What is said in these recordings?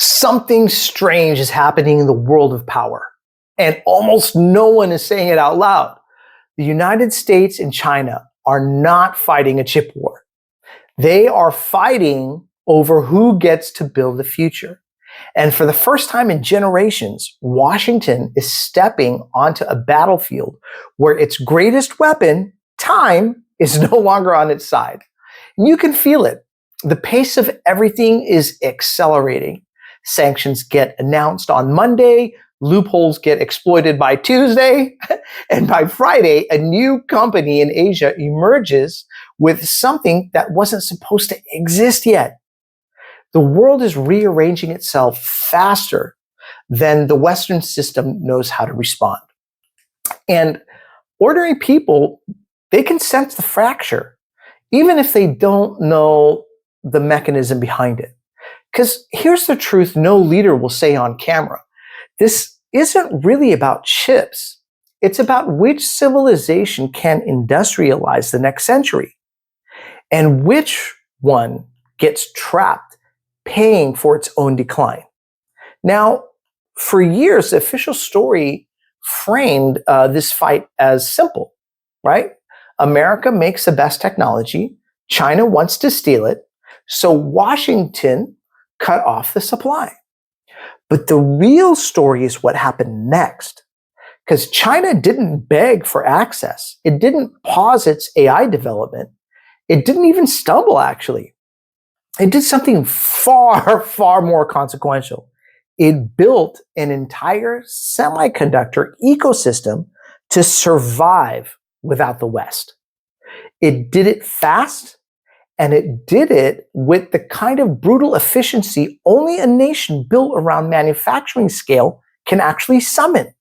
Something strange is happening in the world of power, and almost no one is saying it out loud. The United States and China are not fighting a chip war. They are fighting over who gets to build the future. And for the first time in generations, Washington is stepping onto a battlefield where its greatest weapon, time, is no longer on its side. And you can feel it. The pace of everything is accelerating. Sanctions get announced on Monday, loopholes get exploited by Tuesday, and by Friday, a new company in Asia emerges with something that wasn't supposed to exist yet. The world is rearranging itself faster than the Western system knows how to respond. And ordinary people, they can sense the fracture, even if they don't know the mechanism behind it. Because here's the truth no leader will say on camera. This isn't really about chips. It's about which civilization can industrialize the next century and which one gets trapped paying for its own decline. Now, for years, the official story framed this fight as simple, right? America makes the best technology. China wants to steal it. So Washington cut off the supply. But the real story is what happened next. Because China didn't beg for access. It didn't pause its AI development. It didn't even stumble, actually. It did something far, far more consequential. It built an entire semiconductor ecosystem to survive without the West. It did it fast, and it did it with the kind of brutal efficiency only a nation built around manufacturing scale can actually summon.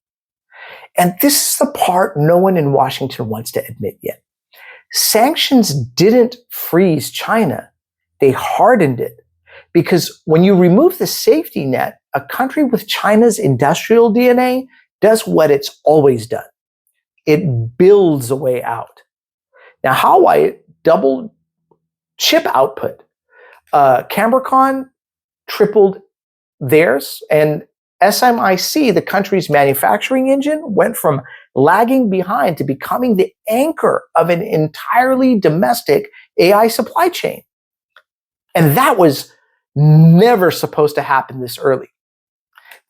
And this is the part no one in Washington wants to admit yet. Sanctions didn't freeze China. They hardened it. Because when you remove the safety net, a country with China's industrial DNA does what it's always done. It builds a way out. Now, Hawaii doubled chip output. Cambricon tripled theirs, and SMIC, the country's manufacturing engine, went from lagging behind to becoming the anchor of an entirely domestic AI supply chain. And that was never supposed to happen this early.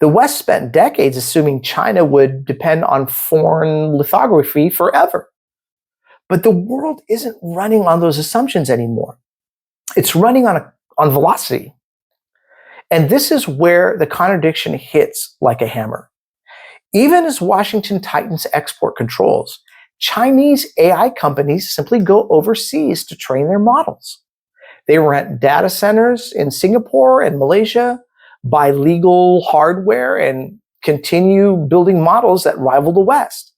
The West spent decades assuming China would depend on foreign lithography forever. But the world isn't running on those assumptions anymore. It's running on velocity. And this is where the contradiction hits like a hammer. Even as Washington tightens export controls, Chinese AI companies simply go overseas to train their models. They rent data centers in Singapore and Malaysia, buy legal hardware, and continue building models that rival the West.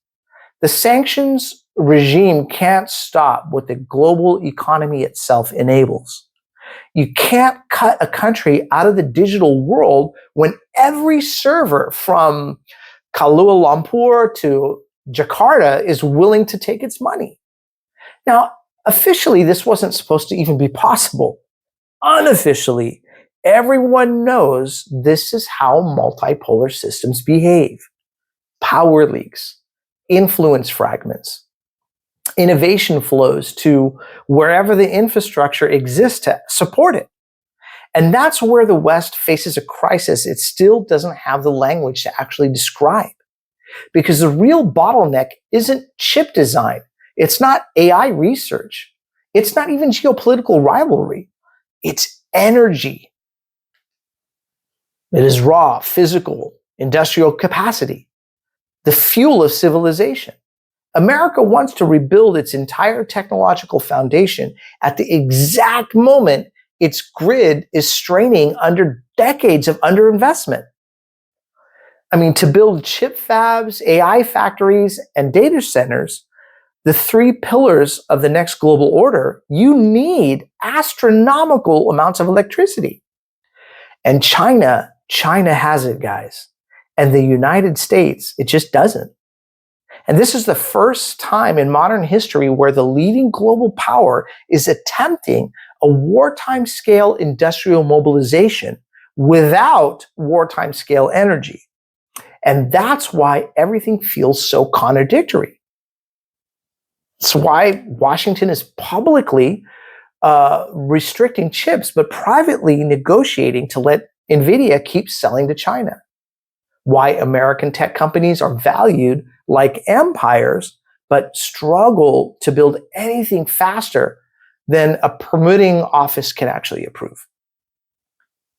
The sanctions regime can't stop what the global economy itself enables. You can't cut a country out of the digital world when every server from Kuala Lumpur to Jakarta is willing to take its money. Now, officially, this wasn't supposed to even be possible. Unofficially, everyone knows this is how multipolar systems behave. Power leaks, influence fragments, innovation flows to wherever the infrastructure exists to support it. And that's where the West faces a crisis it still doesn't have the language to actually describe. Because the real bottleneck isn't chip design. It's not AI research. It's not even geopolitical rivalry. It's energy. It is raw, physical, industrial capacity, the fuel of civilization. America wants to rebuild its entire technological foundation at the exact moment its grid is straining under decades of underinvestment. I mean, to build chip fabs, AI factories, and data centers, the three pillars of the next global order, you need astronomical amounts of electricity. And China has it, guys. And the United States, it just doesn't. And this is the first time in modern history where the leading global power is attempting a wartime scale industrial mobilization without wartime scale energy. And that's why everything feels so contradictory. It's why Washington is publicly restricting chips, but privately negotiating to let NVIDIA keep selling to China. Why American tech companies are valued like empires, but struggle to build anything faster than a permitting office can actually approve.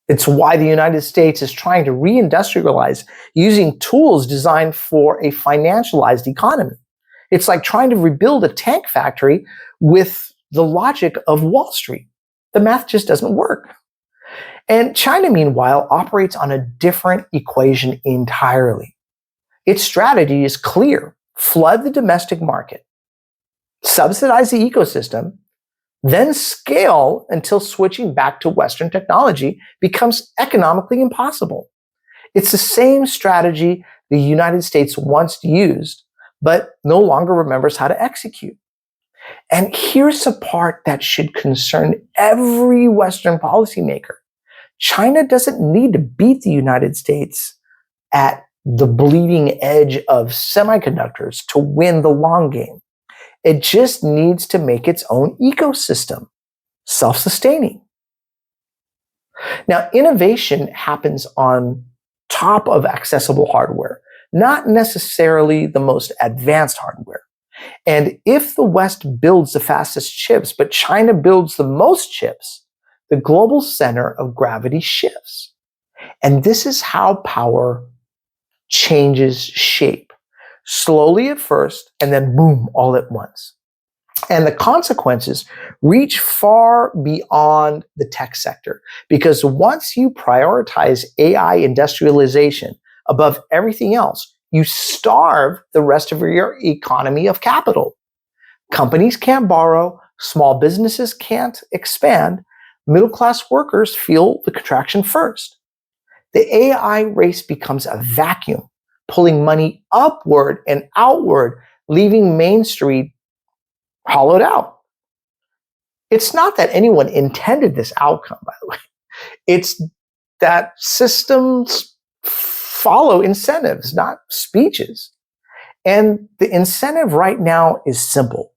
It's why the United States is trying to reindustrialize using tools designed for a financialized economy. It's like trying to rebuild a tank factory with the logic of Wall Street. The math just doesn't work. And China, meanwhile, operates on a different equation entirely. Its strategy is clear: flood the domestic market, subsidize the ecosystem, then scale until switching back to Western technology becomes economically impossible. It's the same strategy the United States once used, but no longer remembers how to execute. And here's the part that should concern every Western policymaker. China doesn't need to beat the United States at the bleeding edge of semiconductors to win the long game. It just needs to make its own ecosystem self-sustaining. Now, innovation happens on top of accessible hardware, not necessarily the most advanced hardware. And if the West builds the fastest chips, but China builds the most chips, the global center of gravity shifts. And this is how power changes shape. Slowly at first, and then boom, all at once. And the consequences reach far beyond the tech sector, because once you prioritize AI industrialization above everything else, you starve the rest of your economy of capital. Companies can't borrow, small businesses can't expand, middle-class workers feel the contraction first. The AI race becomes a vacuum, pulling money upward and outward, leaving Main Street hollowed out. It's not that anyone intended this outcome, by the way. It's that systems follow incentives, not speeches. And the incentive right now is simple: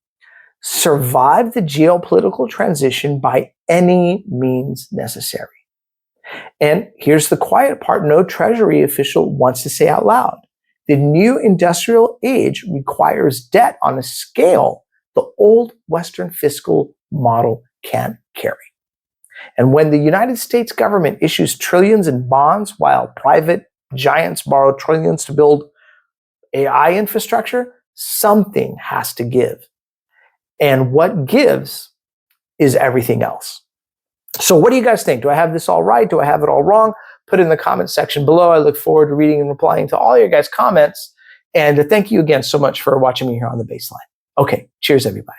survive the geopolitical transition by any means necessary. And here's the quiet part no Treasury official wants to say out loud. The new industrial age requires debt on a scale the old Western fiscal model can't carry. And when the United States government issues trillions in bonds while private giants borrow trillions to build AI infrastructure, something has to give. And what gives is everything else. So what do you guys think? Do I have this all right? Do I have it all wrong? Put it in the comment section below. I look forward to reading and replying to all your guys' comments. And thank you again so much for watching me here on The Baseline. Okay, cheers, everybody.